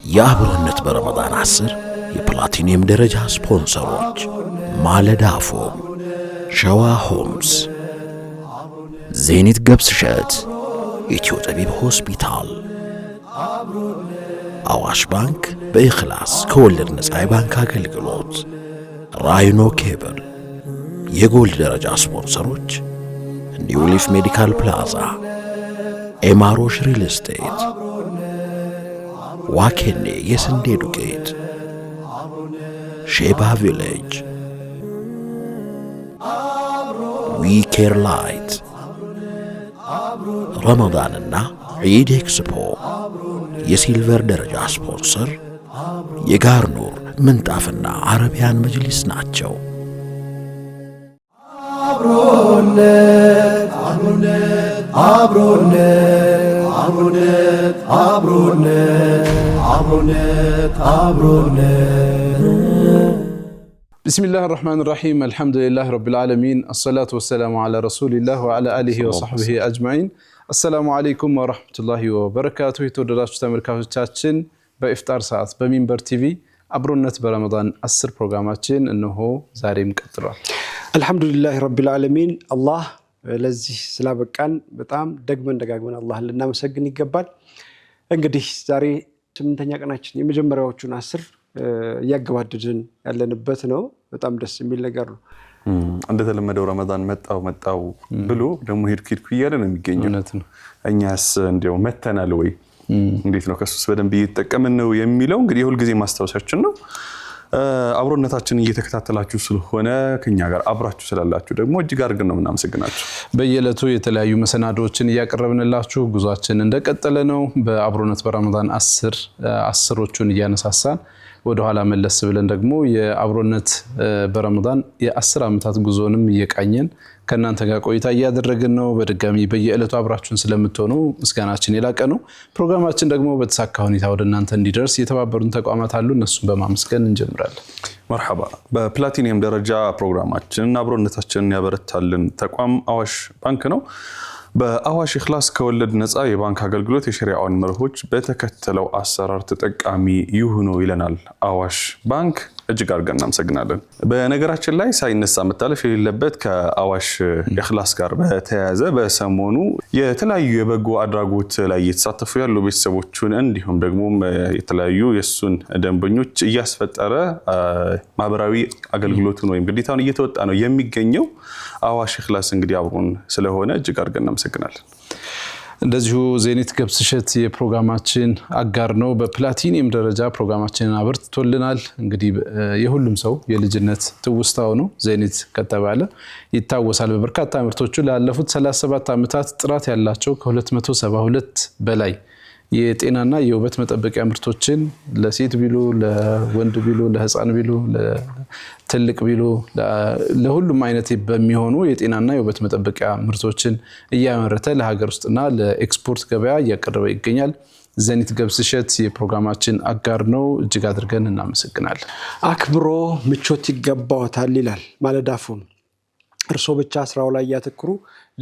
የአብሮነት በረመዳን 10 የፕላቲኒየም ደረጃ ስፖንሰሮች ማለዳ ፎም፣ ሸዋ ሆምስ፣ ዜኒት ገብስ እሸት፣ ኢትዮ ጠቢብ ሆስፒታል፣ አዋሽ ባንክ በኢኽላስ ከወለድ ነፃ የባንክ አገልግሎት፣ ራይኖ ኬብል። የጎልድ ደረጃ ስፖንሰሮች ኒው ሊፍ ሜዲካል ፕላዛ፣ ኤማሮሽ ሪል ስቴት፣ ዋኬኔ የስንዴ ዱቄት፣ ሼባ ቪሌጅ፣ ዊኬር ላይት፣ ረመዳንና ዒድ ኤክስፖ። የሲልቨር ደረጃ ስፖንሰር የጋርኑር ምንጣፍና አረቢያን መጅሊስ ናቸው። አብሮነት አብሮነት አብሮነት አብሮነት አብሮነት አብሮነት ቢስሚላህ الرحمن الرحيم الحمد لله رب العالمين الصلاة والسلام على رسول الله وعلى آله وصحبه أجمعين السلام عليكم ورحمة الله وبركاته የተወደዳችሁ ተመልካቾቻችን በኢፍጣር ሰዓት በሚንበር ቲቪ አብሮነት በረመዳን 10 ፕሮግራማችን እነሆ ዛሬም ቀጥሏል። አልহামዱሊላህ ረቢል ዓለሚን አላህ ለዚህ ስላበቃን በጣም ደጋግመን አላህን ልናመሰግን ይገባል። እንግዲህ ዛሬ 8ኛ ቀናችን የመጀመሪያዎቹን 10 ያገባደድን ያለንበት ነው። በጣም ደስ የሚል ነገር ነው። እንደተለመደው ረመዳን መጣው ብሎ ደግሞ ሄድኩ እያለ ነው የሚገኘው። እኛስ እንደው መተናል ወይ እንዴት ነው ከሱስ በደንብ እየተጠቀምን ነው የሚለው እንግዲህ ሁሉ ጊዜ ማስተዋወሻችን ነው። አብሮነታችን እየተከታተላችሁ ስለሆነ ከኛ ጋር አብራችሁ ስላላችሁ ደግሞ እጅግ አድርገን ነው እናመሰግናችሁ። በየዕለቱ የተለያዩ መሰናዶዎችን እያቀረብንላችሁ ጉዟችን እንደቀጠለ ነው። በአብሮነት በረመዳን 10ዎቹን እያነሳሳን ወደ ኋላ መለስ ብለን ደግሞ የአብሮነት በረመዳን የ10 ዓመታት ጉዞንም እየቃኘን ከናንተ ጋር ቆይታ እያደረግን ነው። በድጋሚ በየዕለቱ አብራችሁን ስለምትሆኑ ምስጋናችን የላቀ ነው። ፕሮግራማችን ደግሞ በተሳካ ሁኔታ ወደ እናንተ እንዲደርስ የተባበሩን ተቋማት አሉ። እነሱን በማመስገን እንጀምራለን። መርሐባ። በፕላቲኒየም ደረጃ ፕሮግራማችን አብሮነታችንን ያበረታልን ተቋም አዋሽ ባንክ ነው። በአዋሽ ኢኽላስ ከወለድ ነፃ የባንክ አገልግሎት የሸሪዓውን መርሆች በተከተለው አሰራር ተጠቃሚ ይሁኑ ይለናል አዋሽ ባንክ። እጅግ አድርገን እናመሰግናለን። በነገራችን ላይ ሳይነሳ መታለፍ የሌለበት ከአዋሽ ኢኽላስ ጋር በተያያዘ በሰሞኑ የተለያዩ የበጎ አድራጎት ላይ እየተሳተፉ ያሉ ቤተሰቦቹን እንዲሁም ደግሞ የተለያዩ የሱን ደንበኞች እያስፈጠረ ማህበራዊ አገልግሎቱን ወይም ግዴታውን እየተወጣ ነው የሚገኘው አዋሽ ኢኽላስ እንግዲህ አብሮን ስለሆነ እጅግ አድርገን እናመሰግናለን። እንደዚሁ ዜኒት ገብስ እሸት የፕሮግራማችን አጋር ነው። በፕላቲኒየም ደረጃ ፕሮግራማችንን አበርትቶልናል። እንግዲህ የሁሉም ሰው የልጅነት ትውስታው ነው ዜኒት ከተባለ ይታወሳል። በበርካታ ምርቶቹ ላለፉት 37 ዓመታት ጥራት ያላቸው ከ272 በላይ የጤናና የውበት መጠበቂያ ምርቶችን ለሴት ቢሉ ለወንድ ቢሉ ለህፃን ቢሉ ለትልቅ ቢሉ ለሁሉም አይነት በሚሆኑ የጤናና የውበት መጠበቂያ ምርቶችን እያመረተ ለሀገር ውስጥና ለኤክስፖርት ገበያ እያቀረበ ይገኛል። ዜኒት ገብስ እሸት የፕሮግራማችን አጋር ነው። እጅግ አድርገን እናመሰግናለን። አክብሮ ምቾት ይገባዋታል ይላል ማለዳ ፎም። እርሶ ብቻ ስራው ላይ ያተክሩ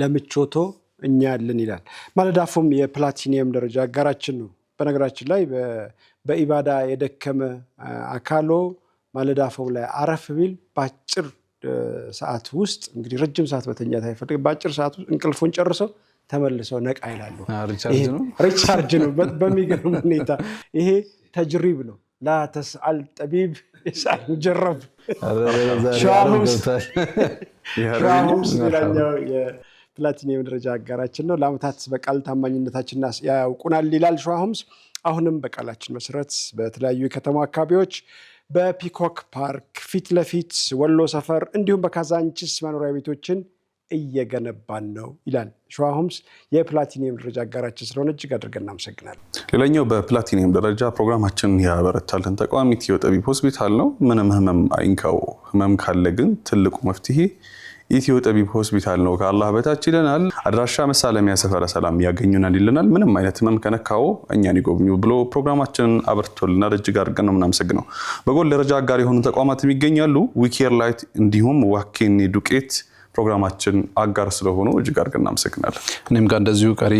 ለምቾቶ እኛ ያለን ይላል ማለዳ ፎም። የፕላቲኒየም ደረጃ አጋራችን ነው። በነገራችን ላይ በኢባዳ የደከመ አካሎ ማለዳ ፎም ላይ አረፍ ቢል በአጭር ሰዓት ውስጥ እንግዲህ ረጅም ሰዓት በተኛት አይፈልግ በአጭር ሰዓት ውስጥ እንቅልፉን ጨርሰው ተመልሰው ነቃ ይላሉ። ሪቻርጅ ነው በሚገርም ሁኔታ። ይሄ ተጅሪብ ነው። ላ ተስአል ጠቢብ ይስአል ሙጀረብ። ሸዋሁስ ፕላቲኒየም ደረጃ አጋራችን ነው። ለአመታት በቃል ታማኝነታችን ያውቁናል ይላል ሸዋሁምስ። አሁንም በቃላችን መሰረት በተለያዩ የከተማ አካባቢዎች በፒኮክ ፓርክ ፊት ለፊት ወሎ ሰፈር እንዲሁም በካዛንቺስ መኖሪያ ቤቶችን እየገነባን ነው ይላል ሸዋሁምስ። የፕላቲኒየም ደረጃ አጋራችን ስለሆነ እጅግ አድርገን እናመሰግናለን። ሌላኛው በፕላቲኒየም ደረጃ ፕሮግራማችንን ያበረታልን ተቋም ኢትዮ ጠቢብ ሆስፒታል ነው። ምንም ህመም አይንካው፣ ህመም ካለ ግን ትልቁ መፍትሄ ኢትዮ ጠቢብ ሆስፒታል ነው። ከአላህ በታች ይለናል። አድራሻ መሳለሚያ ሰፈረ ሰላም ያገኙናል ይለናል። ምንም አይነት ህመም ከነካው እኛን ይጎብኙ ብሎ ፕሮግራማችንን አበርቶልናል። እጅግ አድርገን ነው የምናመሰግነው። በጎል ደረጃ አጋር የሆኑ ተቋማት ይገኛሉ። ዊኬር ላይት እንዲሁም ዋኬኔ ዱቄት ፕሮግራማችን አጋር ስለሆኑ እጅግ አድርገን እናመሰግናለን። እኔም ጋር እንደዚሁ ቀሪ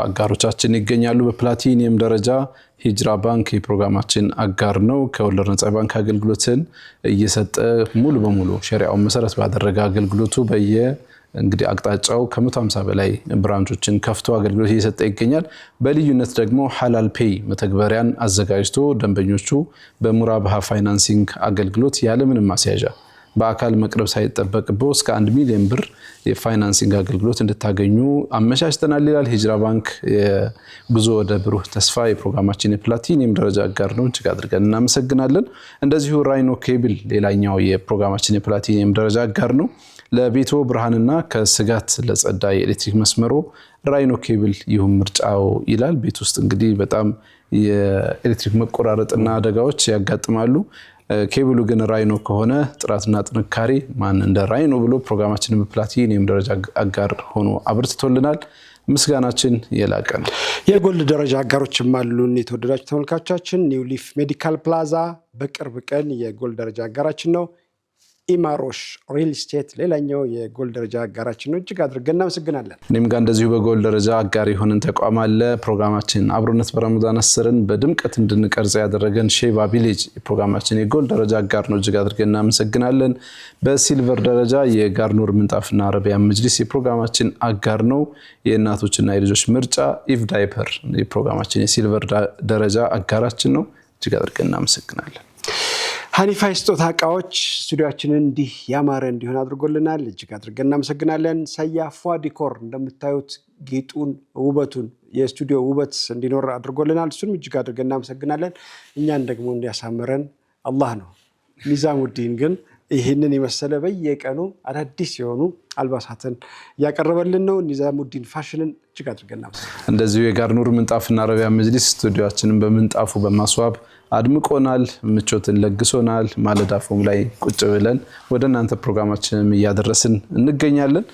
አጋሮቻችን ይገኛሉ። በፕላቲኒየም ደረጃ ሂጅራ ባንክ የፕሮግራማችን አጋር ነው። ከወለድ ነፃ ባንክ አገልግሎትን እየሰጠ ሙሉ በሙሉ ሸሪዓውን መሰረት ባደረገ አገልግሎቱ እንግዲህ አቅጣጫው ከ150 በላይ ብራንቾችን ከፍቶ አገልግሎት እየሰጠ ይገኛል። በልዩነት ደግሞ ሐላል ፔይ መተግበሪያን አዘጋጅቶ ደንበኞቹ በሙራባሃ ፋይናንሲንግ አገልግሎት ያለምንም ማስያዣ በአካል መቅረብ ሳይጠበቅብዎ እስከ 1 ሚሊዮን ብር የፋይናንሲንግ አገልግሎት እንድታገኙ አመቻችተናል ይላል ሂጅራ ባንክ። የጉዞ ወደ ብሩህ ተስፋ የፕሮግራማችን የፕላቲኒየም ደረጃ አጋር ነው። እጅግ አድርገን እናመሰግናለን። እንደዚሁ ራይኖ ኬብል ሌላኛው የፕሮግራማችን የፕላቲኒየም ደረጃ አጋር ነው። ለቤቶ ብርሃንና ከስጋት ለጸዳ የኤሌክትሪክ መስመሮ ራይኖ ኬብል ይሁን ምርጫው ይላል። ቤት ውስጥ እንግዲህ በጣም የኤሌክትሪክ መቆራረጥና አደጋዎች ያጋጥማሉ። ኬብሉ ግን ራይኖ ከሆነ ጥራትና ጥንካሬ ማን እንደ ራይኖ ብሎ ፕሮግራማችንን በፕላቲኒየም ደረጃ አጋር ሆኖ አብርትቶልናል። ምስጋናችን የላቀ ነው። የጎልድ ደረጃ አጋሮችም አሉን። የተወደዳችሁ ተመልካቾቻችን ኒው ሊፍ ሜዲካል ፕላዛ በቅርብ ቀን የጎልድ ደረጃ አጋራችን ነው። ኢማሮሽ ሪል ስቴት ሌላኛው የጎልድ ደረጃ አጋራችን ነው። እጅግ አድርገን እናመሰግናለን። እኔም ጋር እንደዚሁ በጎልድ ደረጃ አጋር የሆነን ተቋም አለ። ፕሮግራማችን አብሮነት በረመዳን 10ን በድምቀት እንድንቀርጽ ያደረገን ሼባ ቪሌጅ የፕሮግራማችን የጎልድ ደረጃ አጋር ነው። እጅግ አድርገን እናመሰግናለን። በሲልቨር ደረጃ የጋርኑር ምንጣፍና አረቢያን መጅሊስ የፕሮግራማችን አጋር ነው። የእናቶችና የልጆች ምርጫ ኢቭ ዳይፐር የፕሮግራማችን የሲልቨር ደረጃ አጋራችን ነው። እጅግ አድርገን እናመሰግናለን። ሀኒፋ የስጦታ እቃዎች ስቱዲዮአችንን እንዲህ ያማረ እንዲሆን አድርጎልናል። እጅግ አድርገን እናመሰግናለን። ሰያፏ ዲኮር እንደምታዩት ጌጡን ውበቱን የስቱዲዮ ውበት እንዲኖር አድርጎልናል። እሱንም እጅግ አድርገን እናመሰግናለን። እኛን ደግሞ እንዲያሳምረን አላህ ነው። ኒዛሙዲን ግን ይህንን የመሰለ በየቀኑ አዳዲስ የሆኑ አልባሳትን ያቀረበልን ነው። ኒዛሙዲን ፋሽንን እጅግ አድርገን እናመሰግናለን። እንደዚሁ የጋርኑር ምንጣፍና አረቢያን መጅሊስ ስቱዲዮአችንን በምንጣፉ በማስዋብ አድምቆናል፣ ምቾትን ለግሶናል። ማለዳ ፎም ላይ ቁጭ ብለን ወደ እናንተ ፕሮግራማችንን እያደረስን እንገኛለን።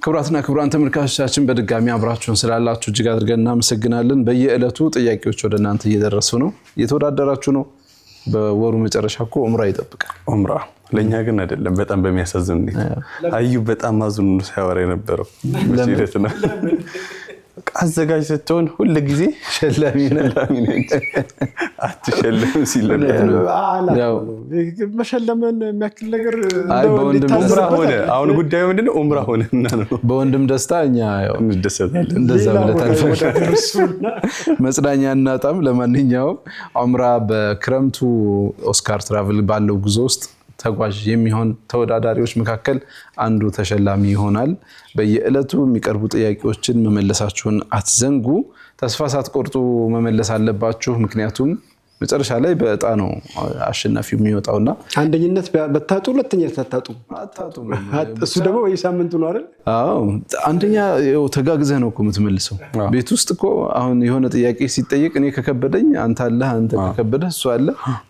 ክቡራትና ክቡራን ተመልካቾቻችን በድጋሚ አብራችሁን ስላላችሁ እጅግ አድርገን እናመሰግናለን። በየዕለቱ ጥያቄዎች ወደ እናንተ እየደረሱ ነው፣ እየተወዳደራችሁ ነው። በወሩ መጨረሻ እኮ ዑምራ ይጠብቃል። ዑምራ ለኛ ግን አይደለም። በጣም በሚያሳዝን ሁኔታ አዩ በጣም ማዝኑ ሲያወራ የነበረው ለምንድን ነው? አዘጋጅ ስትሆን ሁሉ ጊዜ ሸላሚ ነህ አትሸለም ሲል ያው መሸለምን የሚያክል ነገር በወንድም ዑምራ ሆነ። አሁን ጉዳዩ ምንድነው? ዑምራ ሆነና ነው። በወንድም ደስታ እኛ ያው እንደሰታለን። እንደዛ ብለታል። መጽናኛ እናጣም። ለማንኛውም ዑምራ በክረምቱ ኦስካር ትራቭል ባለው ጉዞ ውስጥ ተጓዥ የሚሆን ተወዳዳሪዎች መካከል አንዱ ተሸላሚ ይሆናል። በየዕለቱ የሚቀርቡ ጥያቄዎችን መመለሳችሁን አትዘንጉ። ተስፋ ሳትቆርጡ መመለስ አለባችሁ። ምክንያቱም መጨረሻ ላይ በእጣ ነው አሸናፊው የሚወጣውና አንደኝነት በታጡ ሁለተኛነት አታጡ። እሱ ደግሞ በየሳምንቱ ነው አይደል? አዎ አንደኛ ተጋግዘህ ነው እኮ የምትመልሰው። ቤት ውስጥ እኮ አሁን የሆነ ጥያቄ ሲጠየቅ እኔ ከከበደኝ አንተ አለ፣ አንተ ከከበደህ እሱ አለ፣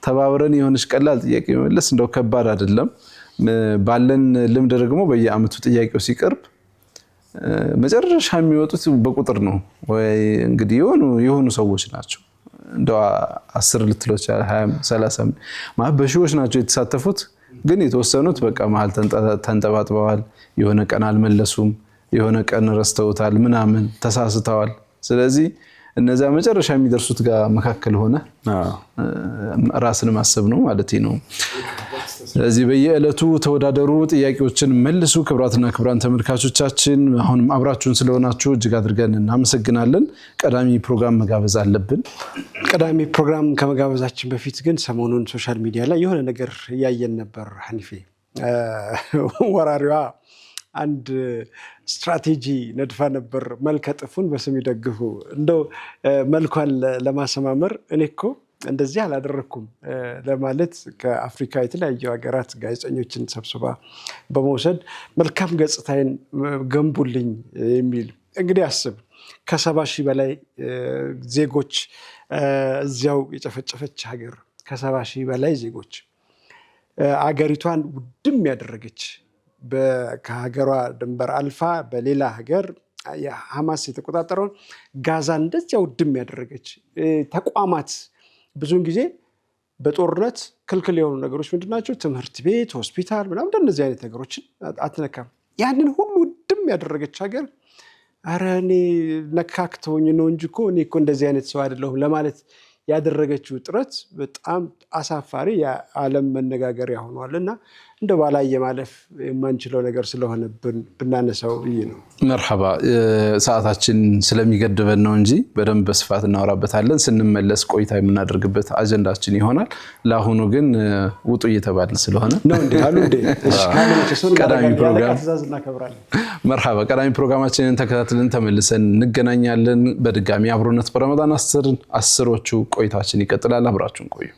ተባብረን የሆነች ቀላል ጥያቄ መመለስ እንደው ከባድ አይደለም። ባለን ልምድ ደግሞ በየአመቱ ጥያቄው ሲቀርብ መጨረሻ የሚወጡት በቁጥር ነው ወይ እንግዲህ የሆኑ ሰዎች ናቸው። እንደው 10 ልትሎች 20 30 ማለት በሺዎች ናቸው የተሳተፉት። ግን የተወሰኑት በቃ መሀል ተንጠባጥበዋል። የሆነ ቀን አልመለሱም፣ የሆነ ቀን ረስተውታል፣ ምናምን ተሳስተዋል። ስለዚህ እነዛ መጨረሻ የሚደርሱት ጋር መካከል ሆነ ራስን ማሰብ ነው ማለት ነው። ስለዚህ በየዕለቱ ተወዳደሩ፣ ጥያቄዎችን መልሱ። ክቡራትና ክቡራን ተመልካቾቻችን አሁንም አብራችሁን ስለሆናችሁ እጅግ አድርገን እናመሰግናለን። ቀዳሚ ፕሮግራም መጋበዝ አለብን። ቀዳሚ ፕሮግራም ከመጋበዛችን በፊት ግን ሰሞኑን ሶሻል ሚዲያ ላይ የሆነ ነገር እያየን ነበር። ሐኒፌ ወራሪዋ አንድ ስትራቴጂ ነድፋ ነበር። መልከ ጥፉን በስም ይደግፉ። እንደው መልኳን ለማሰማመር እኔ እኮ እንደዚህ አላደረኩም ለማለት ከአፍሪካ የተለያዩ ሀገራት ጋዜጠኞችን ሰብስባ በመውሰድ መልካም ገጽታዬን ገንቡልኝ የሚል እንግዲህ አስብ ከ70 ሺህ በላይ ዜጎች እዚያው የጨፈጨፈች ሀገር ከ70 ሺህ በላይ ዜጎች አገሪቷን ውድም ያደረገች ከሀገሯ ድንበር አልፋ በሌላ ሀገር ሐማስ የተቆጣጠረውን ጋዛ እንደዚያ ውድም ያደረገች ተቋማት ብዙውን ጊዜ በጦርነት ክልክል የሆኑ ነገሮች ምንድናቸው? ትምህርት ቤት፣ ሆስፒታል ምናምን እንደዚህ አይነት ነገሮችን አትነካም። ያንን ሁሉ ድም ያደረገች ሀገር ኧረ እኔ ነካክተውኝ ነው እንጂ እኮ እኔ እኮ እንደዚህ አይነት ሰው አይደለሁም ለማለት ያደረገችው ጥረት በጣም አሳፋሪ የዓለም መነጋገሪያ ሆኗል እና እንደ ባላየ ማለፍ የማንችለው ነገር ስለሆነ ብናነሳው ብዬ ነው። መርሐባ ሰዓታችን ስለሚገድበን ነው እንጂ በደንብ በስፋት እናወራበታለን። ስንመለስ ቆይታ የምናደርግበት አጀንዳችን ይሆናል። ለአሁኑ ግን ውጡ እየተባልን ስለሆነ ነው እንዴ አሉ እንዴ ቀዳሚ ፕሮግራም መርሐባ ቀዳሚ ፕሮግራማችንን ተከታትለን ተመልሰን እንገናኛለን። በድጋሚ አብሮነት በረመዳን አስሮቹ ቆይታችን ይቀጥላል። አብራችሁን ቆዩ።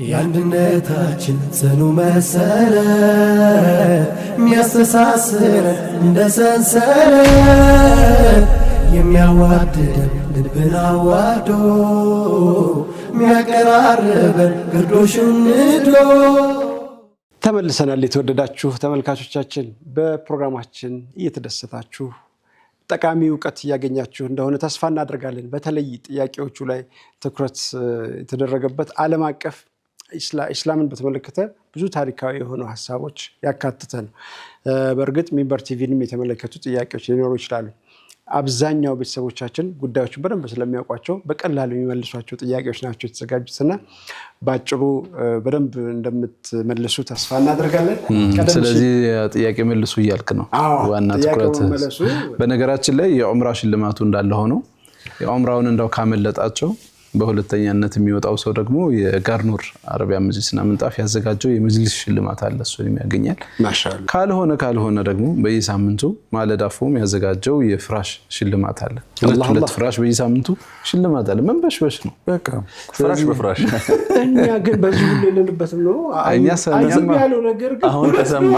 የአንድነታችን ጽኑ መሰረት የሚያስተሳስረን እንደ ሰንሰለት የሚያዋድደን ልብን አዋዶ የሚያቀራርበን ግርዶሹን ንዶ። ተመልሰናል። የተወደዳችሁ ተመልካቾቻችን በፕሮግራማችን እየተደሰታችሁ ጠቃሚ እውቀት እያገኛችሁ እንደሆነ ተስፋ እናደርጋለን። በተለይ ጥያቄዎቹ ላይ ትኩረት የተደረገበት ዓለም አቀፍ ኢስላምን በተመለከተ ብዙ ታሪካዊ የሆኑ ሀሳቦች ያካተተ ነው። በእርግጥ ሚንበር ቲቪንም የተመለከቱ ጥያቄዎች ሊኖሩ ይችላሉ። አብዛኛው ቤተሰቦቻችን ጉዳዮችን በደንብ ስለሚያውቋቸው በቀላሉ የሚመልሷቸው ጥያቄዎች ናቸው የተዘጋጁትና በአጭሩ በደንብ እንደምትመልሱ ተስፋ እናደርጋለን። ስለዚህ ጥያቄ መልሱ እያልክ ነው ዋና ትኩረት። በነገራችን ላይ የዑምራ ሽልማቱ እንዳለ ሆኖ የዑምራውን እንዳው ካመለጣቸው በሁለተኛነት የሚወጣው ሰው ደግሞ የጋርኑር አረቢያ መጅሊስና ምንጣፍ ያዘጋጀው የመጅሊስ ሽልማት አለ፣ እሱን ያገኛል። ማሻአላ ካልሆነ ደግሞ በየሳምንቱ ማለዳ ፎም ያዘጋጀው የፍራሽ ሽልማት አለ። ሁለት ፍራሽ በየሳምንቱ ሽልማት አለ። መንበሽበሽ ነው በቃ ፍራሽ በፍራሽ። እኛ ግን በዚህ ሁሉ የሌለበትም ነው። እኛ ሰላም ያለው ነገር ግን አሁን ተሰማ፣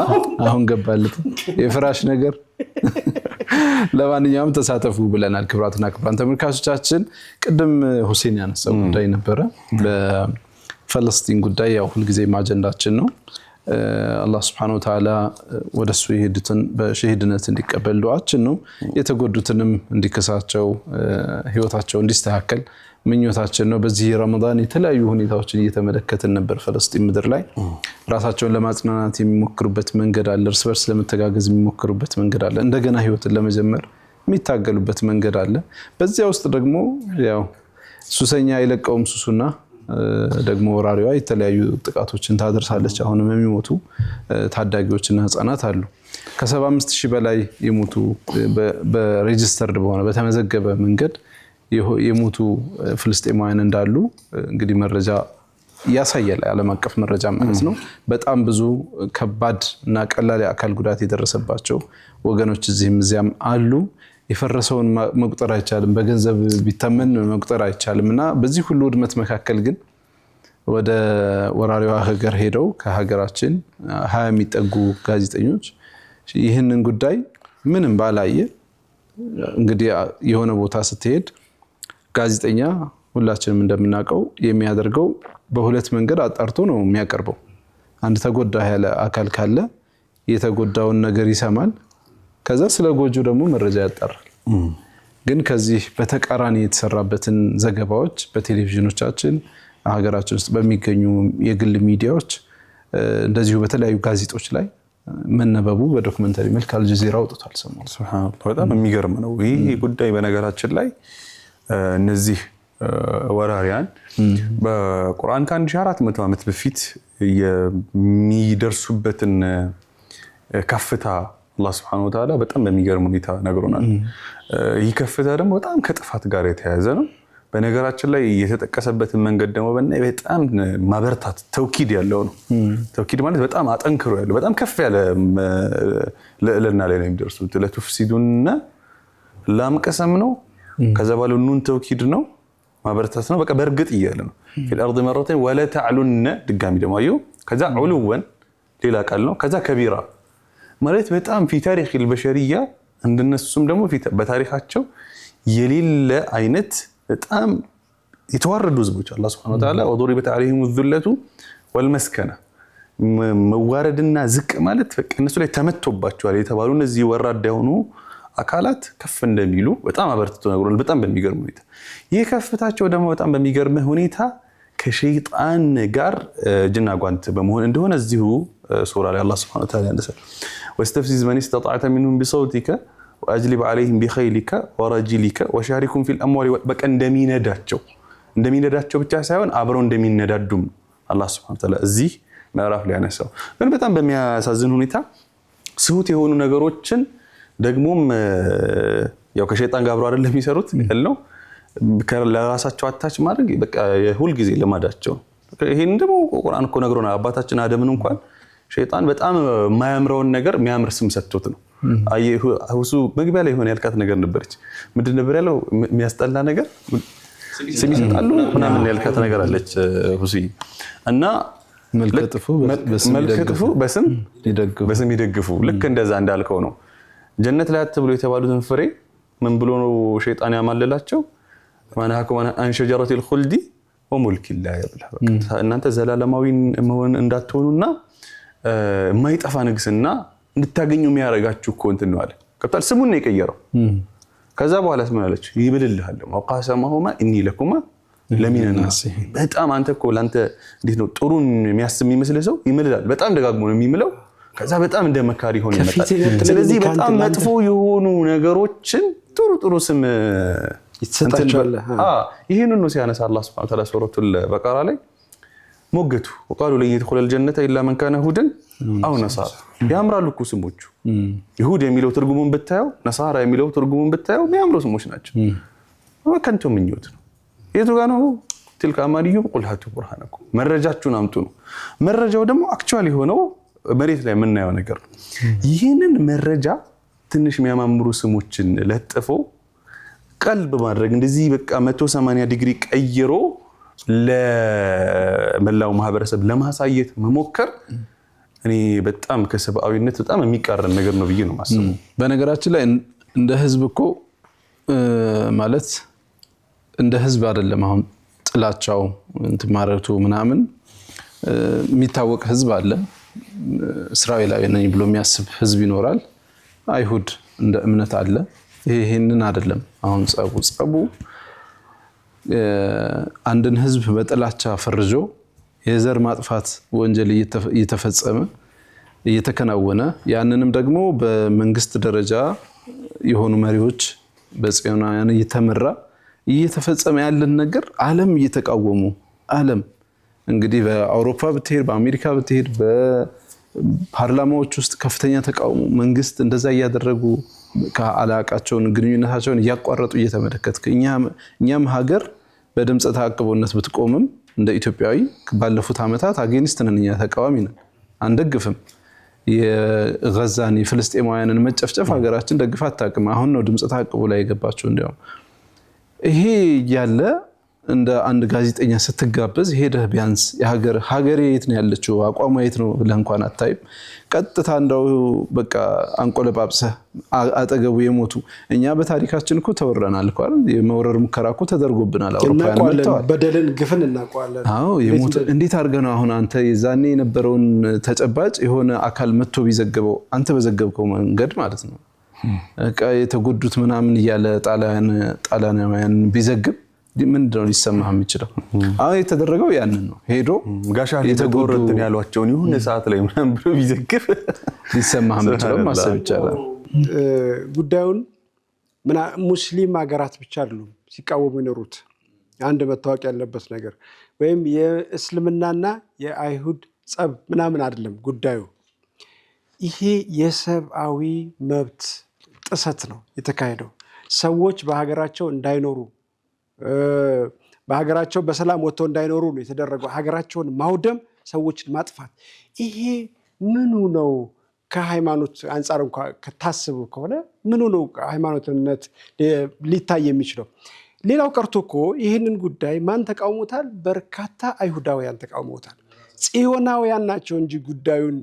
አሁን ገባለት የፍራሽ ነገር። ለማንኛውም ተሳተፉ ብለናል። ክብራትና ክብራን ተመልካቾቻችን ቅድም ሁሴን ያነሳው ጉዳይ ነበረ። በፈለስቲን ጉዳይ ያው ሁልጊዜም አጀንዳችን ነው። አላህ Subhanahu Wa Ta'ala ወደሱ የሄዱትን በሸሂድነት እንዲቀበል ዱዓችን ነው። የተጎዱትንም እንዲከሳቸው ህይወታቸው እንዲስተካከል ምኞታችን ነው። በዚህ ረመዳን የተለያዩ ሁኔታዎችን እየተመለከትን ነበር። ፈለስጢን ምድር ላይ ራሳቸውን ለማጽናናት የሚሞክሩበት መንገድ አለ። እርስ በርስ ለመተጋገዝ የሚሞክሩበት መንገድ አለ። እንደገና ህይወትን ለመጀመር የሚታገሉበት መንገድ አለ። በዚያ ውስጥ ደግሞ ያው ሱሰኛ የለቀውም ሱሱና ደግሞ ወራሪዋ የተለያዩ ጥቃቶችን ታደርሳለች። አሁንም የሚሞቱ ታዳጊዎችና ህፃናት አሉ። ከ75000 በላይ የሞቱ በሬጂስተርድ በሆነ በተመዘገበ መንገድ የሞቱ ፍልስጤማውያን እንዳሉ እንግዲህ መረጃ ያሳያል። ዓለም አቀፍ መረጃ ማለት ነው። በጣም ብዙ ከባድ እና ቀላል የአካል ጉዳት የደረሰባቸው ወገኖች እዚህም እዚያም አሉ። የፈረሰውን መቁጠር አይቻልም፣ በገንዘብ ቢተመን መቁጠር አይቻልም። እና በዚህ ሁሉ ውድመት መካከል ግን ወደ ወራሪዋ ሀገር ሄደው ከሀገራችን 20 የሚጠጉ ጋዜጠኞች ይህንን ጉዳይ ምንም ባላየ እንግዲህ የሆነ ቦታ ስትሄድ ጋዜጠኛ ሁላችንም እንደምናውቀው የሚያደርገው በሁለት መንገድ አጣርቶ ነው የሚያቀርበው። አንድ ተጎዳ ያለ አካል ካለ የተጎዳውን ነገር ይሰማል፣ ከዛ ስለ ጎጆ ደግሞ መረጃ ያጣራል። ግን ከዚህ በተቃራኒ የተሰራበትን ዘገባዎች በቴሌቪዥኖቻችን ሀገራችን ውስጥ በሚገኙ የግል ሚዲያዎች እንደዚሁ በተለያዩ ጋዜጦች ላይ መነበቡ በዶክመንተሪ መልክ አልጀዚራ አውጥቷል። ሱብሃንአላህ በጣም የሚገርም ነው ይህ ጉዳይ። በነገራችን ላይ እነዚህ ወራሪያን በቁርአን ከ1400 ዓመት በፊት የሚደርሱበትን ከፍታ አላህ Subhanahu Wa Ta'ala በጣም በሚገርም ሁኔታ ነግሮናል። ይህ ከፍታ ደግሞ በጣም ከጥፋት ጋር የተያያዘ ነው። በነገራችን ላይ የተጠቀሰበትን መንገድ ደግሞ በጣም ማበርታት ተውኪድ ያለው ነው። ተውኪድ ማለት በጣም አጠንክሮ ያለው በጣም ከፍ ያለ ለእልና ላይ ነው የሚደርሱት። ለቱፍሲዱና ላም ቀሰም ነው። ከዛ ባለው ኑን ተውኪድ ነው፣ ማበርታት ነው። በቃ በርግጥ እያለ ነው في الارض مرتين ولا تعلن ድጋሚ ደግሞ አዩ። ከዛ ዑሉወን ሌላ ቃል ነው። ከዛ ከቢራ ማለት በጣም في تاريخ البشريه እንደነሱም ደግሞ በታሪካቸው የሌለ አይነት በጣም የተዋረዱ ህዝቦች አላህ Subhanahu Wa Ta'ala وضربت عليهم الذلة والمسكنة መዋረድና ዝቅ ማለት በቃ እነሱ ላይ ተመቶባቸዋል የተባሉ እነዚህ ወራዳ የሆኑ አካላት ከፍ እንደሚሉ በጣም አበርትቶ ነግሮናል። በጣም በሚገርም ሁኔታ ይህ ከፍታቸው ደግሞ በጣም በሚገርም ሁኔታ ከሸይጣን ጋር ጅና ጓንት በመሆን እንደሆነ እዚሁ ሱራ ላይ አላህ Subhanahu Wa Ta'ala ያነሳል። واستفزز من استطعت منهم بصوتك واجلب عليهم بخيلك ورجلك وشاركهم في الاموال በቃ እንደሚነዳቸው ብቻ ሳይሆን አብረው እንደሚነዳዱም አላህ Subhanahu Wa Ta'ala እዚህ ምዕራፍ ላይ ያነሳው ግን በጣም በሚያሳዝን ሁኔታ ስሁት የሆኑ ነገሮችን ደግሞም ያው ከሸይጣን ጋር አብረው አይደለም የሚሰሩት ያለው ለራሳቸው አታች ማድረግ በቃ ሁሉ ጊዜ ለማዳቸው ይሄን ደግሞ ቁርአን እኮ ነግሮናል አባታችን አደምን እንኳን ሸይጣን በጣም የማያምረውን ነገር የሚያምር ስም ሰጥቶት ነው ሁሱ መግቢያ ላይ ሆነ ያልካት ነገር ነበርች ምንድን ነበር ያለው የሚያስጠላ ነገር ስም ይሰጣሉ ምናምን ያልካት ነገር አለች ሁሱ እና መልከጥፉ በስም ይደግፉ ልክ እንደዛ እንዳልከው ነው ጀነት ላይ አትብሎ የተባሉትን ፍሬ ምን ብሎ ነው ሸይጣን ያማለላቸው ማናኩም አን ሸጀረቲል ኹልዲ ወሙልክ ላ ይብላ እናንተ ዘላለማዊ መሆን እንዳትሆኑና ማይጠፋ ንግስና እንድታገኙ የሚያረጋችሁ እኮ እንትን ነው አለ ከታል ስሙን ነው የቀየረው ከዛ በኋላ ምን አለች ይብልልሃል ወቃሰማሁማ ኢኒ ለኩማ ለሚን الناس በጣም አንተ እኮ ላንተ እንዴት ነው ጥሩን የሚያስብ የሚመስልህ ሰው ይምልላል በጣም ደጋግሞ ነው የሚምለው ከዛ በጣም እንደመካሪ ሆነ ይመጣል ስለዚህ በጣም መጥፎ የሆኑ ነገሮችን ጥሩ ስም ይተሰጣቸዋል ይሄንን ነው ሲያነሳ አላህ Subhanahu Wa Ta'ala ሱረቱል በቀራ ላይ ሞገቱ وقالوا لن يدخل الجنه الا من كان هودا او نصارى ያምራሉ እኮ ስሞቹ ይሁድ የሚለው ትርጉሙን ብታየው ነሳራ የሚለው ትርጉሙን ብታየው የሚያምሩ ስሞች ናቸው ወከንቱ ምኞት ነው የቱ ጋር ነው تلك امانيهم قل هاتوا برهانكم መረጃችሁን አምጡ ነው መረጃው ደግሞ አክቹአሊ ሆነው መሬት ላይ የምናየው ነገር ነው ይሄንን መረጃ ትንሽ የሚያማምሩ ስሞችን ለጥፈው ቀልብ ማድረግ እንደዚህ በቃ 180 ዲግሪ ቀይሮ ለመላው ማህበረሰብ ለማሳየት መሞከር እኔ በጣም ከሰብአዊነት በጣም የሚቃረን ነገር ነው ብዬ ነው ማስበው በነገራችን ላይ እንደ ህዝብ እኮ ማለት እንደ ህዝብ አይደለም አሁን ጥላቻው እንትማረቱ ምናምን የሚታወቅ ህዝብ አለ እስራኤላዊ ነኝ ብሎ የሚያስብ ህዝብ ይኖራል አይሁድ እንደ እምነት አለ ይሄንን አይደለም አሁን ጸቡ አንድን ህዝብ በጥላቻ ፈርጆ የዘር ማጥፋት ወንጀል እየተከናወነ ያንንም ደግሞ በመንግስት ደረጃ የሆኑ መሪዎች በጽዮናውያን እየተፈጸመ ያለን ነገር ዓለም እየተቃወሙ ዓለም እንግዲህ በአውሮፓ ብትሄድ በአሜሪካ ብትሄድ በፓርላማዎች ውስጥ ከፍተኛ ተቃውሞ መንግስት እንደዛ ያደረጉ ከአላቃቸውን ግንኙነታቸውን ያቋረጡ እየተመለከትክ እኛም ሀገር በድምጽ ተአቅቦነት ብትቆምም እንደ ኢትዮጵያዊ ባለፉት አመታት አጌንስት ነን እኛ ተቃዋሚ ነን አንደግፍም የጋዛን የፍልስጤማውያንን መጨፍጨፍ ሀገራችን ደግፋ አታውቅም አሁን ነው ድምጽ ተአቅቦ ላይ የገባቸው እንዲያው ይሄ ያለ እንደ አንድ ጋዜጠኛ ስትጋበዝ ሄደህ ቢያንስ ሀገሬ የት ነው ያለችው አቋሟ የት ነው ብለህ እንኳን አታይም ቀጥታ እንደው በቃ አንቆለጳጵሰህ አጠገቡ የሞቱ እኛ በታሪካችን እኮ ተወረናል እኮ አይደል የመወረር ሙከራ እኮ ተደርጎብናል አውሮፓውያን መጥተዋል በደልን ግፍን እናቋለን አዎ የሞቱ እንዴት አድርገህ ነው አሁን አንተ የዛኔ የነበረውን ተጨባጭ የሆነ አካል መጥቶ ቢዘግበው አንተ በዘገብከው መንገድ ማለት ነው በቃ የተጎዱት ምናምን ይያለ ጣሊያናውያን ቢዘግብ ምንድነው ሊሰማህ የሚችለው አሁን የተደረገው ያንን ነው ሄዶ ጋሻ የተጎረትን ያሏቸውን ይሁን ሰዓት ላይ ምናምን ብሎ ቢዘግብ ሊሰማህ የሚችለው ማሰብ ይቻላል ጉዳዩን ሙስሊም ሀገራት ብቻ አይደሉም ሲቃወሙ ይኖሩት አንድ መታወቅ ያለበት ነገር ወይም የእስልምናና የአይሁድ ጸብ ምናምን አይደለም ጉዳዩ ይሄ የሰብአዊ መብት ጥሰት ነው የተካሄደው ሰዎች በሀገራቸው እንዳይኖሩ በሀገራቸው በሰላም ወጥተው እንዳይኖሩ ነው የተደረገው ሀገራቸውን ማውደም ሰዎችን ማጥፋት ይሄ ምኑ ነው ከሃይማኖት አንፃር እንኳን ከታስቡ ከሆነ ምኑ ነው ሃይማኖትነት ሊታይ የሚችለው ሌላው ቀርቶ እኮ ይሄንን ጉዳይ ማን ተቃውሞታል በርካታ አይሁዳውያን ተቃውሞታል ጽዮናውያን ናቸው እንጂ ጉዳዩን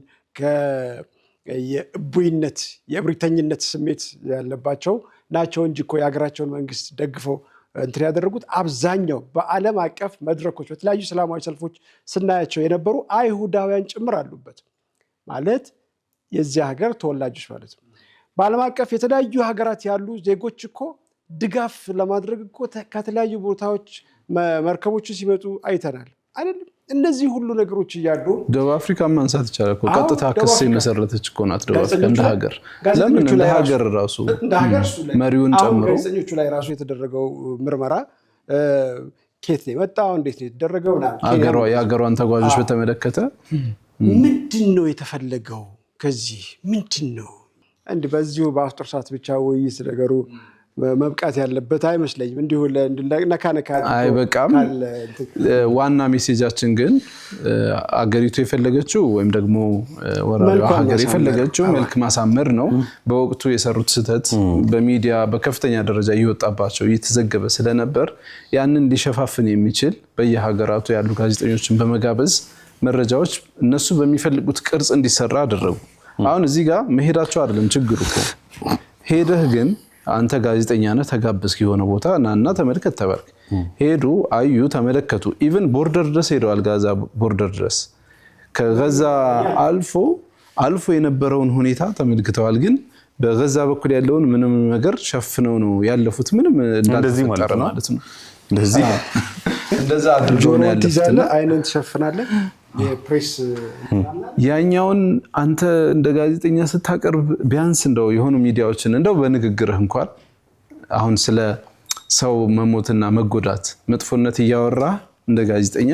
የእቡይነት የእብሪተኝነት ስሜት ያለባቸው ናቸው እንጂ እኮ የሀገራቸውን መንግስት ደግፈው እንትን ያደረጉት አብዛኛው በዓለም አቀፍ መድረኮች በተለያዩ ሰላማዊ ሰልፎች ስናያቸው የነበሩ አይሁዳውያን ጭምር አሉበት ማለት የዚህ ሀገር ተወላጆች ማለት ነው በዓለም አቀፍ የተለያዩ ሀገራት ያሉ ዜጎች እኮ ድጋፍ ለማድረግ እኮ ከተለያዩ ቦታዎች መርከቦች ሲመጡ አይተናል አይደለም እነዚህ ሁሉ ነገሮች እያሉ ደቡብ አፍሪካ ማንሳት ይቻላል እኮ ቀጥታ ክስ የመሰረተች እኮ ናት ደቡብ አፍሪካ እንደ ሀገር። ለምን እንደ ሀገር ራሱ መሪውን ጨምሮ ጋዜጠኞቹ ላይ ራሱ የተደረገው ምርመራ ኬት ነው የመጣው እንዴት ነው የተደረገው የሀገሯን ተጓዦች በተመለከተ ምንድነው የተፈለገው ከዚህ ምንድነው እንዴ በዚሁ በአፍጥር ሰዓት ብቻ ውይይት ነገሩ መብቃት ያለበት አይመስለኝም እንዲሁ ለነካነካ አይበቃም ዋና ሜሴጃችን ግን አገሪቱ የፈለገችው ወይም ደግሞ ወራሪው ሀገር የፈለገችው መልክ ማሳመር ነው በወቅቱ የሰሩት ስህተት በሚዲያ በከፍተኛ ደረጃ እየወጣባቸው እየተዘገበ ስለነበር ያንን ሊሸፋፍን የሚችል በየሀገራቱ ያሉ ጋዜጠኞችን በመጋበዝ መረጃዎች እነሱ በሚፈልጉት ቅርጽ እንዲሰራ አደረጉ አሁን እዚህ ጋር መሄዳቸው አይደለም ችግሩ እኮ ሄደህ ግን አንተ ጋዜጠኛ ነህ ተጋበዝክ የሆነ ቦታ ናና ተመልከት ተባልክ ሄዱ አዩ ተመለከቱ ኢቭን ቦርደር ድረስ ሄደዋል ጋዛ ቦርደር ድረስ ከጋዛ አልፎ የነበረውን ሁኔታ ተመልክተዋል ግን በጋዛ በኩል ያለውን ምንም ነገር ሸፍነው ነው ያለፉት ምንም እንዳልተፈጠረ ማለት ነው እንደዛ አድርገው ነው ያለፉት አይነን ተሸፍናለህ የፕሬስ ያኛውን አንተ እንደ ጋዜጠኛ ስታቀርብ ቢያንስ እንደው የሆኑ ሚዲያዎችን እንደው በንግግርህ እንኳን አሁን ስለ ሰው መሞትና መጎዳት መጥፎነት እያወራ እንደ ጋዜጠኛ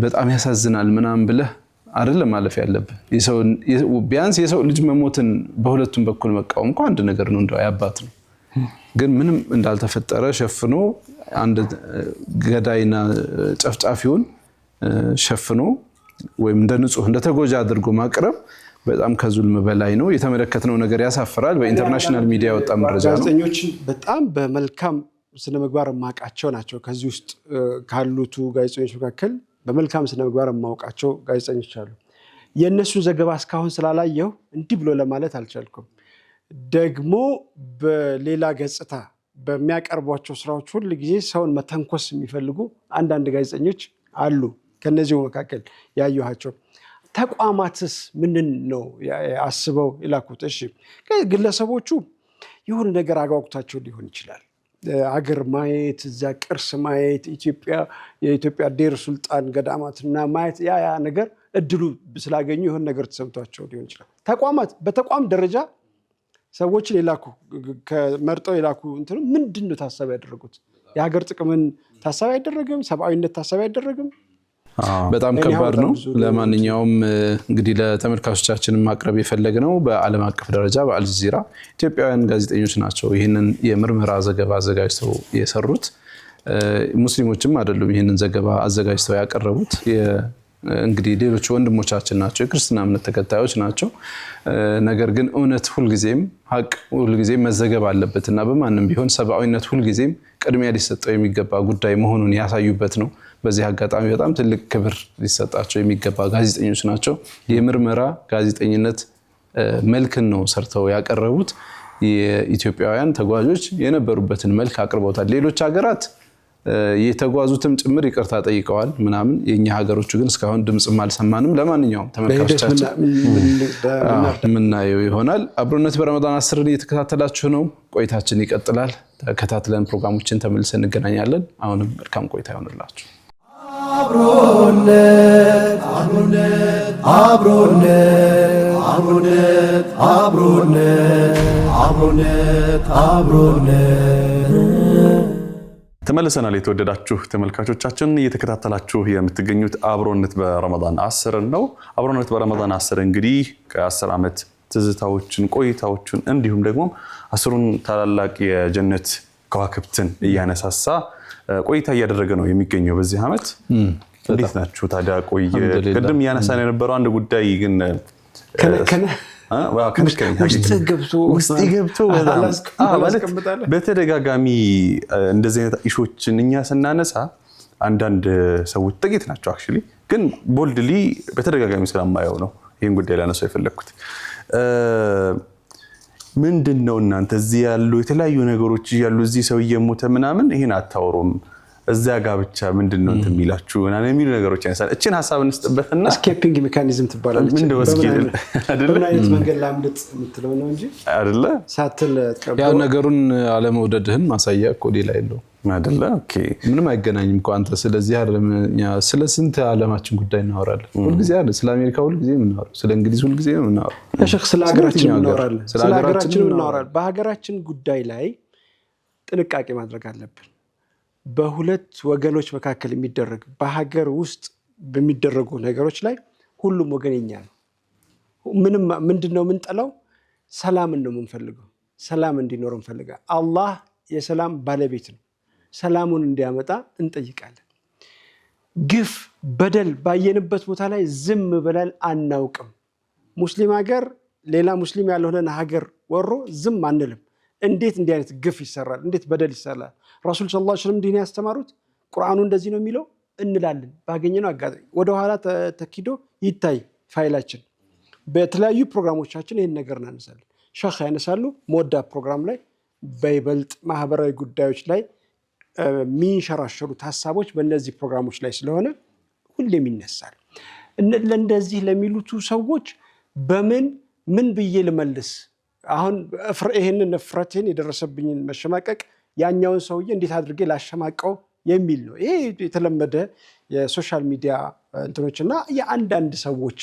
በጣም ያሳዝናል ምናምን ብለህ አይደለም ማለፍ ያለብህ ቢያንስ የሰው ልጅ መሞትን በሁለቱም በኩል መቃወም እንኳን አንድ ነገር ነው እንደው ያባት ነው ግን ምንም እንዳልተፈጠረ ሸፍኖ አንድ ገዳይና ጨፍጫፊውን ሸፍኖ ወይም እንደ ንጹህ እንደ ተጎጂ አድርጎ ማቅረብ በጣም ከዙልም በላይ ነው የተመለከተው ነገር ያሳፍራል በኢንተርናሽናል ሚዲያ ወጣ መረጃ ነው ጋዜጠኞች በጣም በመልካም ስነምግባር ማቃቸው ናቸው ከዚህ ውስጥ ካሉቱ ጋዜጠኞች መካከል በመልካም ስነምግባር ማውቃቸው ጋዜጠኞች አሉ የነሱ ዘገባ እስካሁን ስላላየው እንዲህ ብሎ ለማለት አልቻልኩም ደግሞ በሌላ ገጽታ በሚያቀርቧቸው ስራዎች ሁሉ ጊዜ ሰውን መተንኮስ የሚፈልጉ አንዳንድ ጋዜጠኞች አሉ ከነዚሁ መካከል ያዩሃቸው ተቋማትስ ምንን ነው አስበው ይላኩት እሺ ግለሰቦቹ የሆነ ነገር አጓጉታቸው ሊሆን ይችላል አገር ማየት እዛ ቅርስ ማየት የኢትዮጵያ ዴር ሱልጣን ገዳማትና ማየት ያ ነገር እድሉ ስላገኙ የሆነ ነገር ተሰምቷቸው ሊሆን ይችላል ተቋማት በተቋም ደረጃ ሰዎችን ይላኩ ከመርጠው ይላኩ እንትን ምንድነው ታሳቢ ያደረጉት የሀገር ጥቅምን ታሳቢ አይደረግም ሰብአዊነት ታሳቢ አይደረግም በጣም ከባድ ነው ለማንኛውም እንግዲህ ለተመልካቾቻችን ማቅረብ የፈለግነው በዓለም አቀፍ ደረጃ በአልጀዚራ ኢትዮጵያውያን ጋዜጠኞች ናቸው ይሄንን የምርመራ ዘገባ አዘጋጅተው የሰሩት ሙስሊሞችም አይደሉም ይሄንን ዘገባ አዘጋጅተው ያቀረቡት እንግዲህ ሌሎች ወንድሞቻችን ናቸው የክርስቲና እምነት ተከታዮች ናቸው ነገር ግን እውነት ሁልጊዜም ሀቅ ሁልጊዜም መዘገብ አለበትና በማንም ቢሆን ሰብአዊነት ሁልጊዜም ቅድሚያ ሊሰጠው የሚገባ ጉዳይ መሆኑን ያሳዩበት ነው በዚህ አጋጣሚ በጣም ትልቅ ክብር ሊሰጣቸው የሚገባ ጋዜጠኞች ናቸው የምርመራ ጋዜጠኝነት መልክን ነው ሰርተው ያቀረቡት የኢትዮጵያውያን ተጓዦች የነበሩበትን መልክ አቅርበውታል ሌሎች ሀገራት የተጓዙትም ጭምር ይቅርታ ጠይቀዋል ምናምን የኛ ሀገሮቹ ግን እስካሁን ድምጽም አልሰማንም ለማንኛውም ተመልካቾቻችን ምናየው ይሆናል አብሮነት በረመዳን 10 እየተከታተላችሁ ነው ቆይታችን ይቀጥላል ተከታትለን ፕሮግራሞችን ተመልሰን እንገናኛለን አሁንም መልካም ቆይታ ይሆንላችሁ አብሮነት አብሮነት አብሮነት አብሮነት አብሮነት አብሮነት ተመልሰናል የተወደዳችሁ ተመልካቾቻችን እየተከታተላችሁ የምትገኙት አብሮነት በረመዳን 10 ነው አብሮነት በረመዳን 10 እንግዲህ ከ10 ዓመት ትዝታዎችን ቆይታዎችን እንዲሁም ደግሞ 10ን ታላላቅ የጀነት ከዋክብትን እያነሳሳ ቆይታ እያደረገ ነው የሚገኘው በዚህ ዓመት እንዴት ናችሁ ታዲያ ቆይ ቅድም ያነሳን የነበረው አንድ ጉዳይ ግን ውስጥ ገብቶ በተደጋጋሚ እንደዚህ አይነት ኢሹዎችን እኛ ስናነሳ አንዳንድ ሰዎች ጥቂት ናቸው አክቹሊ ግን ቦልድሊ በተደጋጋሚ ስለማየው ነው ይሄን ጉዳይ ላነሳው የፈለኩት ምንድነው እናንተ እዚህ ያሉ የተለያዩ ነገሮች ያሉ እዚህ ሰው እየሞተ ምናምን ይሄን አታወሩም እዛ ጋር ብቻ ምንድነው እንት የሚላችሁ እና የሚሉ ነገሮች ያነሳል እቺን ሐሳብ እንስጥበትና ስኬፒንግ ሜካኒዝም ትባላለች ምን እንደወስኪል አይደለ በናይት መንገድ ላምልጥ የምትለው ነው እንጂ አይደለ ሳትል ያው ነገሩን አለመውደድህን ማሳያ እኮ ሌላ የለው አይደለ? ኦኬ ምንም አይገናኝም እኮ አንተ ስለዚህ አይደለም ስለ ስንት ዓለማችን ጉዳይ እናወራለን ሁሉ ጊዜ አይደል ስለ አሜሪካ ሁሉ ጊዜ እናወራለን ስለ እንግሊዝ ሁሉ ጊዜ እናወራለን እሺ ስለ ሀገራችን እናወራለን ስለ ሀገራችን እናወራለን በሀገራችን ጉዳይ ላይ ጥንቃቄ ማድረግ አለብን በሁለት ወገኖች መካከል የሚደረግ በሀገር ውስጥ በሚደረጉ ነገሮች ላይ ሁሉም ወገንኛ ነው ምንድነው ምንጠላው ሰላምን ነው የምንፈልገው ሰላም እንዲኖር እንፈልጋለን አላህ የሰላም ባለቤት ነው ሰላሙን እንዲያመጣ እንጠይቃለን ግፍ በደል ባየንበት ቦታ ላይ ዝም ብለን አናውቅም ሙስሊም ሀገር ሌላ ሙስሊም ያልሆነ ሀገር ወሮ ዝም አንልም እንዴት እንዲህ አይነት ግፍ ይሰራል እንዴት በደል ይሰራል ረሱል ሰለላሁ ዐለይሂ ወሰለም ዲን ያስተማሩት ቁርአኑ እንደዚህ ነው የሚለው እንላለን ባገኘነው አጋጣሚ ወደ ኋላ ተኪዶ ይታይ ፋይላችን በተለያዩ ፕሮግራሞቻችን ይሄን ነገር እናነሳለን ሸህ ያነሳሉ ሞዳ ፕሮግራም ላይ በይበልጥ ማህበራዊ ጉዳዮች ላይ ሚንሸራሸሩት ሐሳቦች በእነዚህ ፕሮግራሞች ላይ ስለሆነ ሁሌም ይነሳል ለእንደዚህ ለሚሉት ሰዎች ምን ብዬ ልመልስ አሁን ይሄንን ፍረቴን የደረሰብኝን መሸማቀቅ ያኛውን ሰውዬ እንዴት አድርጌ ላሸማቀው የሚል ነው ይሄ የተለመደ የሶሻል ሚዲያ እንትኖችና የአንዳንድ ሰዎች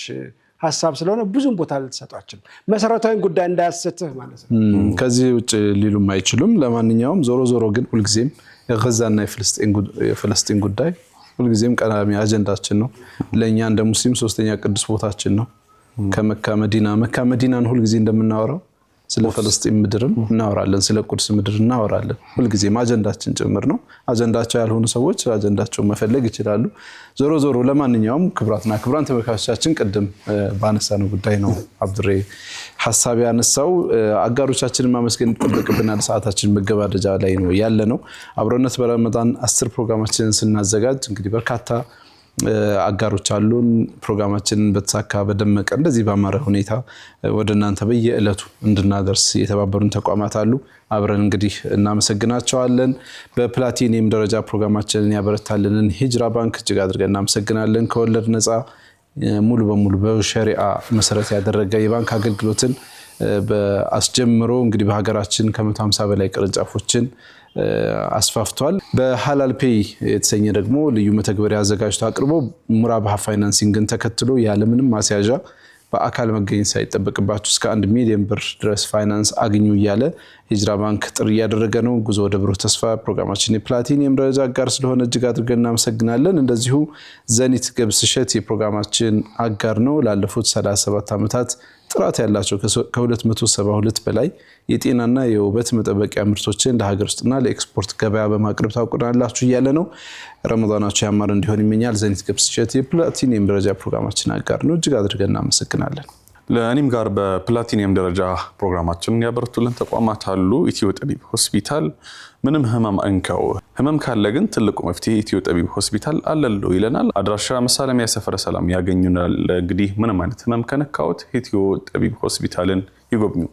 ሐሳብ ስለሆነ ብዙም ቦታ ልትሰጣቸው መሰረታዊ ጉዳይ እንዳያሰትህ ማለት ነው ከዚህ ውጭ ሊሉም አይችሉም ለማንኛውም ዞሮ ግን ሁልጊዜም የጋዛና የፍልስጤም ጉዳይ ሁልጊዜም ቀዳሚ አጀንዳችን ነው ለኛ እንደ ሙስሊም ሶስተኛ ቅዱስ ቦታችን ነው ከመካ መዲናን ሁልጊዜ እንደምናወራው ስለ ፍልስጤም ምድርም እናወራለን ስለ ቁድስ ምድር እናወራለን ሁልጊዜም አጀንዳችን ጭምር ነው አጀንዳቸው ያልሆኑ ሰዎች አጀንዳቸው መፈለግ ይችላሉ ዞሮ ለማንኛውም ክብራትና ክብራን ተመልካቾቻችን ቅድም ባነሳነው ጉዳይ ነው አብዱሬ ሐሳብ ያነሳው አጋሮቻችንን ማመስገን ይጠበቅብናል ሰዓታችን መገባደጃ ላይ ነው ያለነው አብሮነት በረመዳን 10 ፕሮግራማችንን ስናዘጋጅ እንግዲህ በርካታ አጋሮች አሉን ፕሮግራማችንን በተሳካ በደመቀ እንደዚህ ባማረ ሁኔታ ወደናንተ በየዕለቱ እንድናደርስ የተባበሩን ተቋማት አሉ አብረን እንግዲህ እናመሰግናቸዋለን በፕላቲኒየም ደረጃ ፕሮግራማችንን ያበረታልንን ሂጅራ ባንክ እጅግ አድርገን እናመሰግናለን ከወለድ ነፃ ሙሉ በሙሉ በሸሪዓ መሰረት ያደረገ የባንክ አገልግሎትን በአስጀምሮ እንግዲህ በሀገራችን ከ150 በላይ ቅርንጫፎችን አስፋፍቷል በሐላል ፔይ የተሰኘ ደግሞ ልዩ መተግበሪያ አዘጋጅቶ አቅርቦ ሙራባህ ፋይናንሲንግን ተከትሎ ያለምንም ማስያዣ በአካል መገኘት ሳይጠበቅባችሁ እስከ 1 ሚሊዮን ብር ድረስ ፋይናንስ አግኙ እያለ ሂጅራ ባንክ ጥሪ ያደረገ ነው ጉዞ ወደ ብሩህ ተስፋ ፕሮግራማችን የፕላቲኒየም ደረጃ አጋር ስለሆነ እጅግ አድርገን እናመሰግናለን እንደዚሁ ዘኒት ገብስ እሸት የፕሮግራማችን አጋር ነው ላለፉት 37 ዓመታት ጥራት ያላቸው ከ272 በላይ የጤናና የውበት መጠበቂያ ምርቶችን ለሀገር ውስጥና ለኤክስፖርት ገበያ በማቅረብ ታውቁናላችሁ እያለ ነው ረመዳናችሁ ያማረ እንዲሆን ይመኛል ዘኒት ገብስ እሸት የፕላቲኒየም ደረጃ ፕሮግራማችን አጋር ነው እጅግ አድርገን እናመሰግናለን ለእኔም ጋር በፕላቲኒየም ደረጃ ፕሮግራማችንን ያበረቱልን ተቋማት አሉ ኢትዮ ጠቢብ ሆስፒታል ምንም ህመም አንከው ህመም ካለ ግን ትልቁ መፍትሄ ኢትዮ ጠቢብ ሆስፒታል አለለው ይለናል አድራሻ መሳለሚያ ሰፈረ ሰላም ያገኙናል እንግዲህ ምንም አይነት ህመም ከነካውት ኢትዮ ጠቢብ ሆስፒታልን ይጎብኙ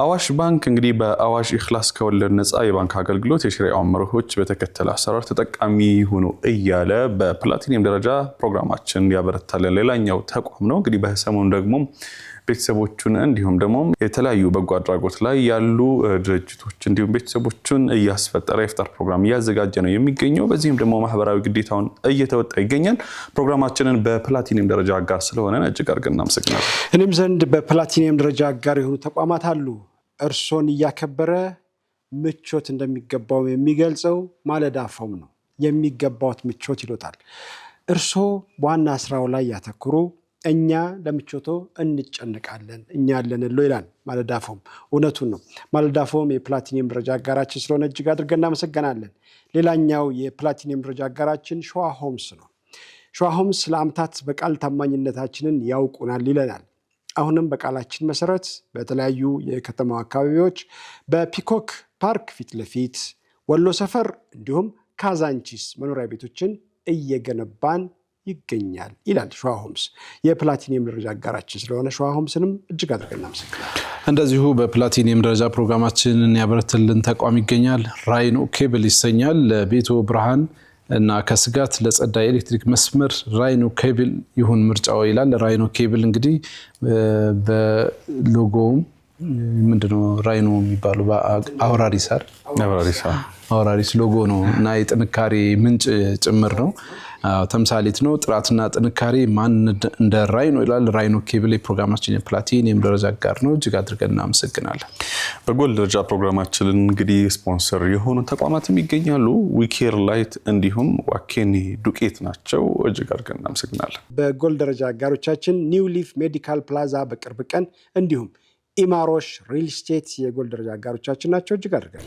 አዋሽ ባንክ እንግዲህ በአዋሽ ኢኽላስ ከወለድ ነፃ የባንክ አገልግሎት የሸሪዓው መርሆች በተከተለ አሰራር ተጠቃሚ ሆኖ እያለ በፕላቲኒየም ደረጃ ፕሮግራማችን ያበረታልን ሌላኛው ተቋም ነው እንግዲህ በሰሞኑ ደግሞ ቤተሰቦቹን እንዲሁም ደግሞ የተለያዩ በጎ አድራጎት ላይ ያሉ ድርጅቶች እንዲሁም ቤተሰቦቹን እያስፈጠረ የፍጣር ፕሮግራም እያዘጋጀ ነው የሚገኘው በዚህም ደግሞ ማህበራዊ ግዴታውን እየተወጣ ይገኛል ፕሮግራማችንን በፕላቲኒየም ደረጃ አጋር ስለሆነ እጅግ አድርገን እናመሰግናለን እኔም ዘንድ በፕላቲኒየም ደረጃ አጋር የሆኑ ተቋማት አሉ እርሶን እያከበረ ምቾት እንደሚገባው የሚገልጸው ማለዳ ፎም ነው የሚገባውት ምቾት ይሎታል እርሶ ዋና ስራው ላይ ያተኩሩ እኛ ለምቾቶ እንጨነቃለን እኛ ያለንሎ ይላል ማለዳፎም እውነቱን ነው ማለዳፎም የፕላቲኒየም ደረጃ አጋራችን ስለሆነ እጅግ አድርገን እናመሰግናለን ሌላኛው የፕላቲኒየም ደረጃ አጋራችን ሸዋ ሆምስ ነው ሸዋ ሆምስ ለአመታት በቃል ታማኝነታችንን ያውቁናል ይለናል አሁንም በቃላችን መሰረት በተለያዩ የከተማው አካባቢዎች በፒኮክ ፓርክ ፊት ለፊት ወሎ ሰፈር እንዲሁም ካዛንቺስ መኖሪያ ቤቶችን እየገነባን ይገኛል ይላል ሸዋ ሆምስ የፕላቲኒየም ደረጃ አጋራችን ስለሆነ ሸዋ ሆምስንም እጅግ አድርገን እናመሰግናለን እንደዚሁ በፕላቲኒየም ደረጃ ፕሮግራማችንን ያበረተልን ተቋም ይገኛል ራይኖ ኬብል ይሰኛል ለቤቶ ብርሃን እና ከስጋት ለጸዳ ኤሌክትሪክ መስመር ራይኖ ኬብል ይሁን ምርጫው ይላል ራይኖ ኬብል እንግዲህ በሎጎውም ምንድነው ራይኖ የሚባለው አውራሪስ አውራሪስ ሎጎ ነው እና የጥንካሬ ምንጭ ጭምር ነው። ተምሳሌት ነው። ጥራትና ጥንካሬ ማን እንደ ራይኖ ይላል። ራይኖ ኬብል ፕሮግራማችን የፕላቲኒየም ደረጃ አጋር ነው። እጅግ አድርገን እናመሰግናለን። በጎልድ ደረጃ ፕሮግራማችን እንግዲህ ስፖንሰር የሆኑ ተቋማትም ይገኛሉ። ዊኬር ላይት እንዲሁም ዋኬኒ ዱቄት ናቸው። እጅግ አድርገን እናመሰግናለን። በጎልድ ደረጃ አጋሮቻችን ኒው ሊፍ ሜዲካል ፕላዛ በቅርብ ቀን እንዲሁም ኢማሮሽ ሪል ስቴት የጎልድ ደረጃ አጋሮቻችን ናቸው። እጅግ አድርገን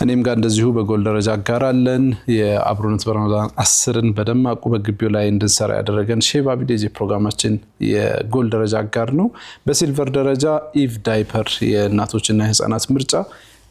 እኔም ጋር እንደዚሁ በጎልድ ደረጃ አጋራለን። የአብሮነት በረመዳን 10ን በደማቁ በግቢው ላይ እንድንሰራ ያደረገን ሼባ ቢዴዝ ፕሮግራማችን የጎልድ ደረጃ አጋር ነው። በሲልቨር ደረጃ ኢቭ ዳይፐር የእናቶችና የህፃናት ምርጫ፣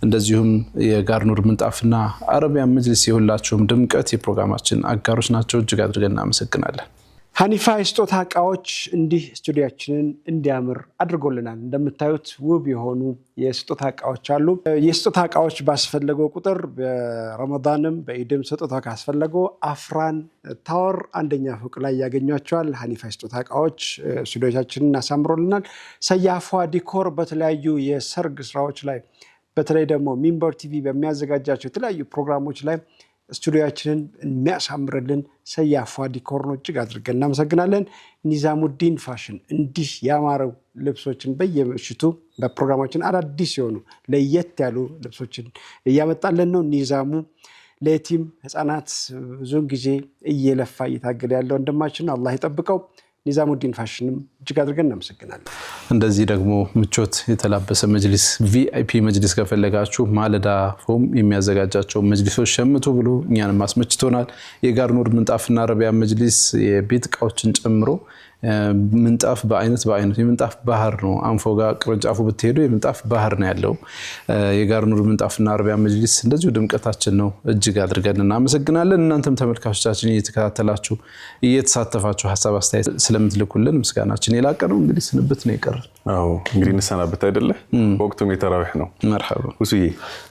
እንደዚሁም የጋርኑር ምንጣፍና አረቢያን መጅሊስ የሁላችሁም ድምቀት የፕሮግራማችን አጋሮች ናቸው። እጅግ አድርገን እናመሰግናለን። ሀኒፋ የስጦታ እቃዎች እንዲህ ስቱዲያችንን እንዲያምር አድርጎልናል። እንደምታዩት ውብ የሆኑ የስጦታ እቃዎች አሉ። የስጦታ እቃዎች ባስፈለገው ቁጥር በረመዳንም በኢድም ስጦታ ካስፈለገው አፍራን ታወር አንደኛ ፎቅ ላይ ያገኟቸዋል። ሀኒፋ የስጦታ እቃዎች ስቱዲያችንን አሳምሮልናል። ሰያፏ ዲኮር በተለያዩ የሰርግ ስራዎች ላይ በተለይ ደግሞ ሚንበር ቲቪ በሚያዘጋጃቸው የተለያዩ ፕሮግራሞች ላይ ስቱዲያችንን የሚያሳምርልን ሰያፏ ዲኮር ነው። እጅግ አድርገን እናመሰግናለን። ኒዛሙዲን ፋሽን እንዲህ ያማረው ልብሶችን በየምሽቱ በፕሮግራማችን አዳዲስ የሆኑ ለየት ያሉ ልብሶችን እያመጣለን ነው። ኒዛሙ ለየቲም ህፃናት ብዙውን ጊዜ እየለፋ እየታገለ ያለው ወንድማችን አላህ ይጠብቀው። ኒዛሙዲን ፋሽንም እጅግ አድርገን እናመሰግናለን። እንደዚህ ደግሞ ምቾት የተላበሰ መጅሊስ ቪአይፒ መጅሊስ ከፈለጋችሁ ማለዳ ፎም የሚያዘጋጃቸው መጅሊሶች ሸምቱ ብሎ እኛንም አስመችቶናል። የጋርኑር ምንጣፍና አረቢያን መጅሊስ የቤት እቃዎችን ጨምሮ ምንጣፍ በአይነት የምንጣፍ ባህር ነው። አንፎጋ ቅርንጫፉ ብትሄዱ የምንጣፍ ባህር ነው ያለው። የጋርኑር ምንጣፍና አረቢያን መጅሊስ እንደዚሁ ድምቀታችን ነው። እጅግ አድርገን እናመሰግናለን። እናንተም ተመልካቾቻችን እየተከታተላችሁ እየተሳተፋችሁ ሀሳብ አስተያየት ስለምትልኩልን ምስጋናችን የላቀ ነው። እንግዲህ ስንብት ነው የቀረን። አዎ እንግዲህ እንሰናበት አይደለ? ወቅቱም የተራዊህ ነው። መርሐባ ውስዬ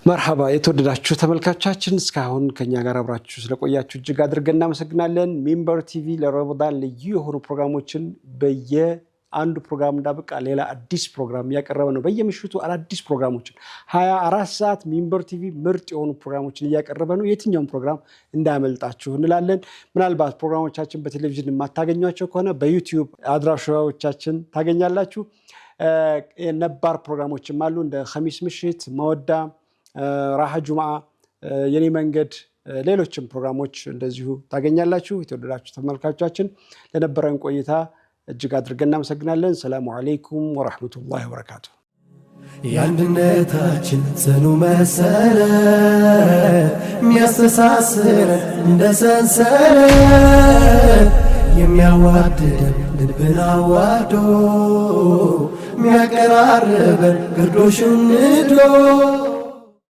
መርሐባ። የተወደዳችሁ ተመልካቾቻችን እስካሁን ከኛ ጋር አብራችሁ ስለቆያችሁ እጅግ አድርገን እናመሰግናለን። ሚንበር ቲቪ ለረመዳን ልዩ የሆኑ ፕሮግራሞችን በየአንዱ ፕሮግራም እንዳበቃ ሌላ አዲስ ፕሮግራም እያቀረበ ነው። በየምሽቱ አዳዲስ ፕሮግራሞችን 24 ሰዓት ሚንበር ቲቪ ምርጥ የሆኑ ፕሮግራሞችን እያቀረበ ነው። የትኛውም ፕሮግራም እንዳያመልጣችሁ እንላለን። ምናልባት ፕሮግራሞቻችን በቴሌቪዥን የማታገኟቸው ከሆነ በዩቲዩብ አድራሻዎቻችን ታገኛላችሁ። ነባር ፕሮግራሞችም አሉ እንደ ኸሚስ ምሽት፣ መወዳ፣ ራሃ ጁምዓ፣ የኔ መንገድ፣ ሌሎችም ፕሮግራሞች እንደዚሁ ታገኛላችሁ። የተወደዳችሁ ተመልካቾቻችን ለነበረን ቆይታ እጅግ አድርገን እናመሰግናለን። ሰላሙ አለይኩም ወራህመቱላሂ ወበረካቱ። የአንድነታችን ጽኑ መሰረት የሚያስተሳስረን እንደ ሰንሰለት የሚያዋድደን ልብን አዋዶ የሚያቀራርበን ግርዶሽን ንዶ